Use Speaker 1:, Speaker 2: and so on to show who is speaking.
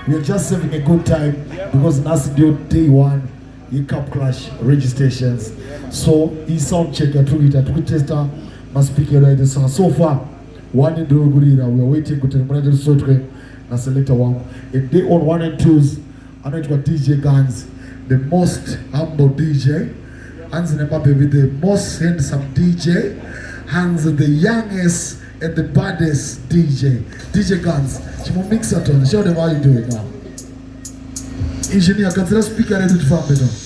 Speaker 1: We are just having a good time because that's the day one in Cup Clash registrations. So he sound check at Twitter, tester must speak right the song. So far, one in the Gurira, we are waiting to tell the Sotre and select one. In day on 1 and 2s, I know it was DJ Gunz, the most humble DJ, Hans Nemabe with the most handsome DJ, Hans the youngest and the baddest DJ. DJ Gunz, you mix it on. Show them how you do it now. Engineer, consider speaker ready to farm it on.